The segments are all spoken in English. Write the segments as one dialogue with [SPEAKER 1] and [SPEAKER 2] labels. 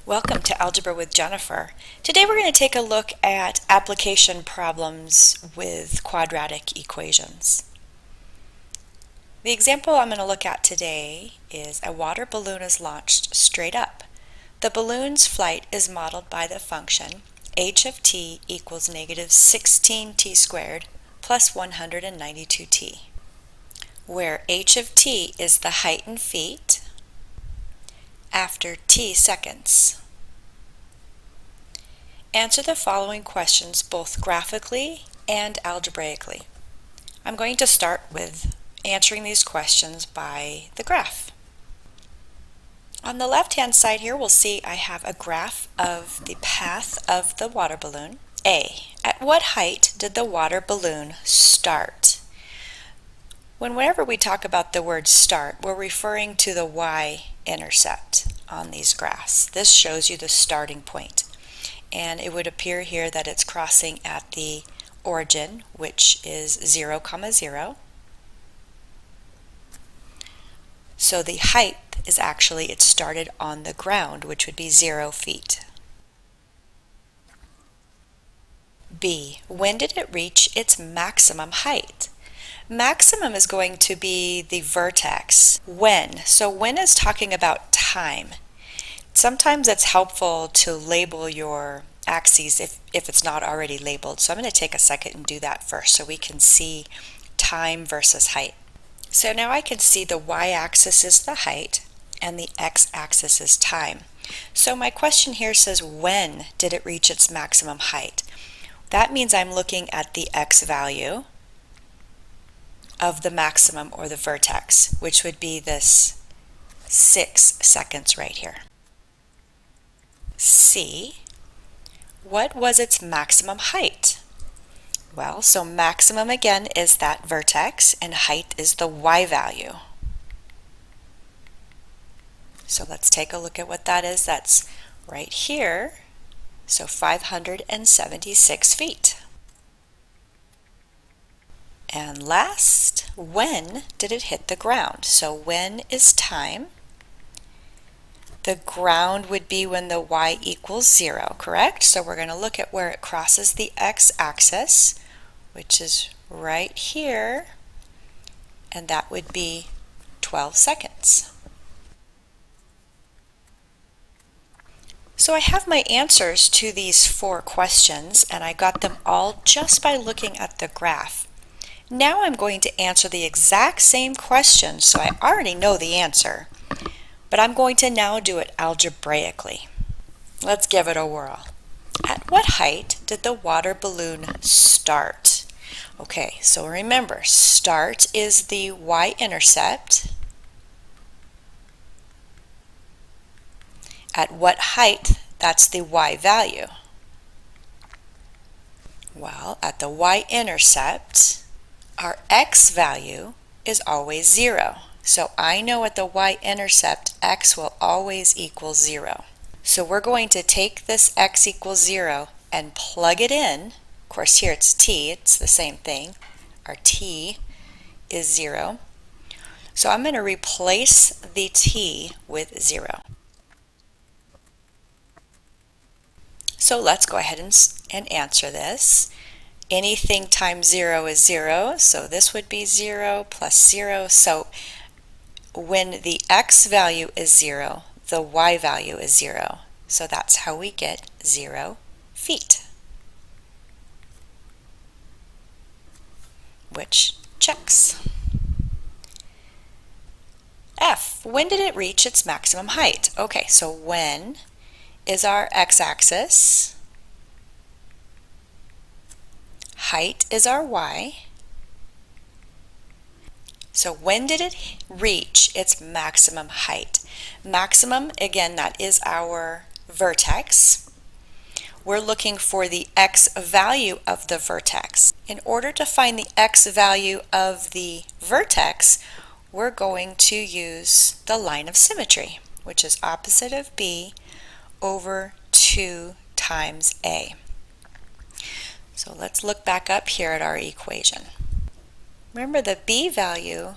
[SPEAKER 1] Welcome to Algebra with Jennifer. Today we're going to take a look at application problems with quadratic equations. The example I'm going to look at today is a water balloon is launched straight up. The balloon's flight is modeled by the function h of t equals negative 16t squared plus 192t, where h of t is the height in feet after t seconds. Answer the following questions both graphically and algebraically. I'm going to start with answering these questions by the graph. On the left-hand side here, we'll see I have a graph of the path of the water balloon. A. At what height did the water balloon start? Whenever we talk about the word start, we're referring to the y-intercept on these graphs. This shows you the starting point. And it would appear here that it's crossing at the origin, which is 0, 0. So the height is actually, it started on the ground, which would be 0 feet. B. When did it reach its maximum height? Maximum is going to be the vertex. When? So when is talking about time. Sometimes it's helpful to label your axes if it's not already labeled. So I'm going to take a second and do that first so we can see time versus height. So now I can see the y-axis is the height and the x-axis is time. So my question here says, when did it reach its maximum height? That means I'm looking at the x value of the maximum or the vertex, which would be this 6 seconds right here. C. What was its maximum height? Well, so maximum again is that vertex and height is the y value. So let's take a look at what that is. That's right here. So 576 feet. And last, when did it hit the ground? So when is time? The ground would be when the y equals 0, correct? So we're going to look at where it crosses the x-axis, which is right here, and that would be 12 seconds. So I have my answers to these 4 questions, and I got them all just by looking at the graph. Now I'm going to answer the exact same question, so I already know the answer. But I'm going to now do it algebraically. Let's give it a whirl. At what height did the water balloon start? Okay, so remember, start is the y-intercept. At what height, that's the y value. Well, at the y-intercept, our x value is always 0. So I know at the y-intercept, x will always equal 0. So we're going to take this x equals 0 and plug it in. Of course, here it's t, it's the same thing. Our t is 0. So I'm going to replace the t with 0. So let's go ahead and answer this. Anything times 0 is 0, so this would be 0 plus 0. So when the x value is 0, the y value is 0. So that's how we get 0 feet, which checks. F. When did it reach its maximum height? Okay, so when is our x-axis, height is our y. So when did it reach its maximum height? Maximum, again, that is our vertex. We're looking for the x value of the vertex. In order to find the x value of the vertex, we're going to use the line of symmetry, which is opposite of b over 2 times a. So let's look back up here at our equation. Remember, the b value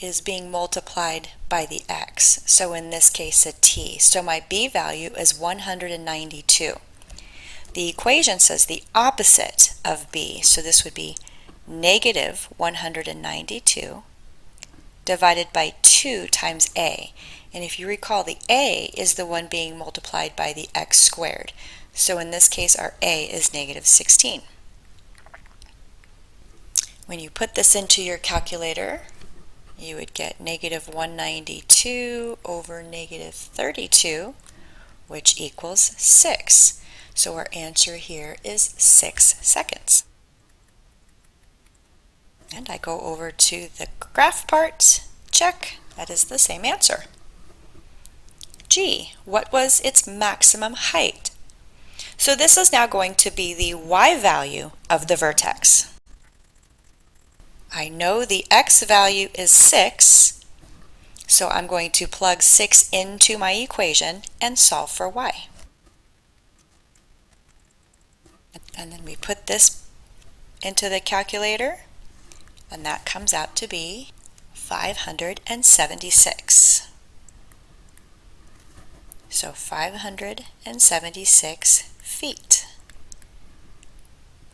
[SPEAKER 1] is being multiplied by the x, so in this case a t. So my b value is 192. The equation says the opposite of b, so this would be negative 192 divided by 2 times a. And if you recall, the a is the one being multiplied by the x squared. So in this case, our a is negative 16. When you put this into your calculator, you would get negative 192 over negative 32, which equals 6. So our answer here is 6 seconds. And I go over to the graph part. Check. That is the same answer. G. What was its maximum height? So this is now going to be the y value of the vertex. I know the x value is 6, so I'm going to plug 6 into my equation and solve for y. And then we put this into the calculator, and that comes out to be 576. So 576 feet.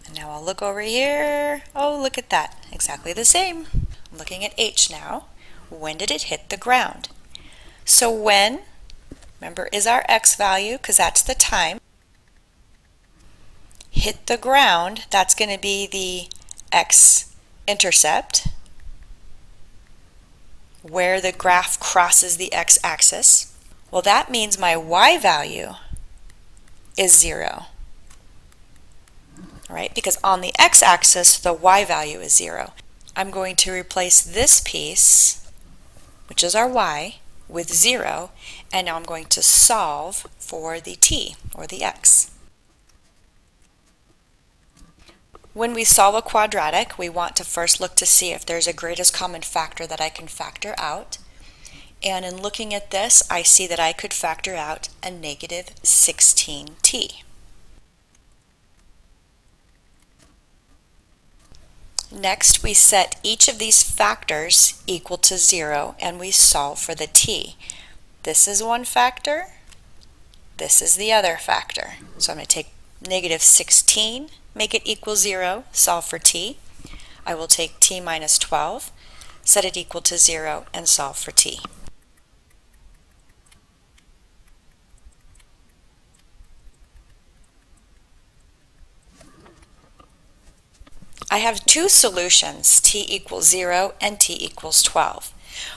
[SPEAKER 1] And now I'll look over here. Oh, look at that. Exactly the same. I'm looking at H now. When did it hit the ground? So when, remember, is our x value, because that's the time. Hit the ground, that's going to be the x-intercept, where the graph crosses the x-axis. Well, that means my y value is 0. Right? Because on the x-axis, the y value is 0. I'm going to replace this piece, which is our y, with 0, and now I'm going to solve for the t, or the x. When we solve a quadratic, we want to first look to see if there's a greatest common factor that I can factor out. And in looking at this, I see that I could factor out a negative 16t. Next, we set each of these factors equal to 0, and we solve for the t. This is one factor, this is the other factor. So I'm going to take negative 16, make it equal 0, solve for t. I will take t minus 12, set it equal to 0, and solve for t. I have two solutions, t equals 0 and t equals 12.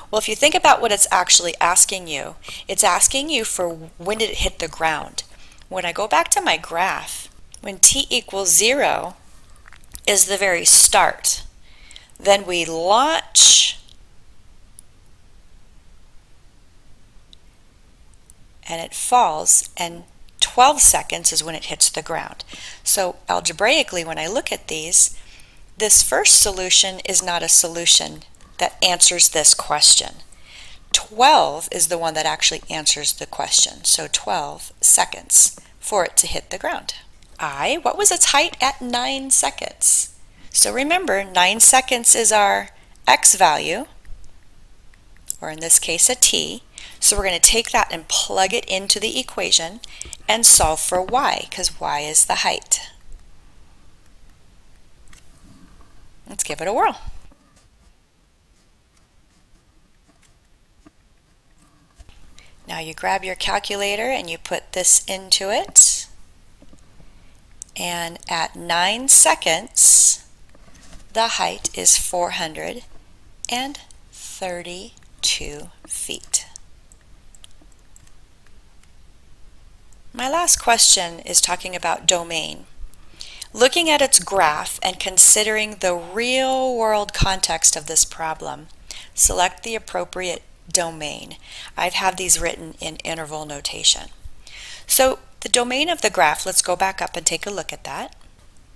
[SPEAKER 1] Well, if you think about what it's actually asking you, it's asking you for when did it hit the ground. When I go back to my graph, when t equals 0 is the very start. Then we launch, and it falls, and 12 seconds is when it hits the ground. So algebraically, when I look at these, this first solution is not a solution that answers this question. 12 is the one that actually answers the question. So 12 seconds for it to hit the ground. I, what was its height at 9 seconds? So remember, 9 seconds is our x value, or in this case a t. So we're going to take that and plug it into the equation and solve for y, because y is the height. Let's give it a whirl. Now you grab your calculator and you put this into it. And at 9 seconds, the height is 432 feet. My last question is talking about domain. Looking at its graph and considering the real-world context of this problem, select the appropriate domain. I have these written in interval notation. So the domain of the graph, let's go back up and take a look at that.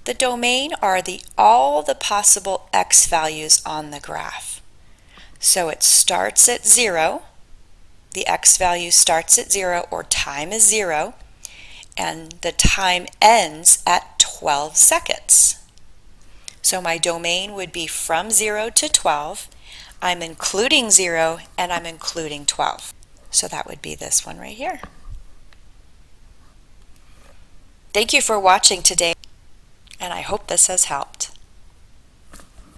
[SPEAKER 1] The domain are all the possible x values on the graph. So it starts at 0, the x value starts at 0, or time is 0, and the time ends at 12 seconds. So my domain would be from 0 to 12. I'm including 0, and I'm including 12. So that would be this one right here. Thank you for watching today, and I hope this has helped.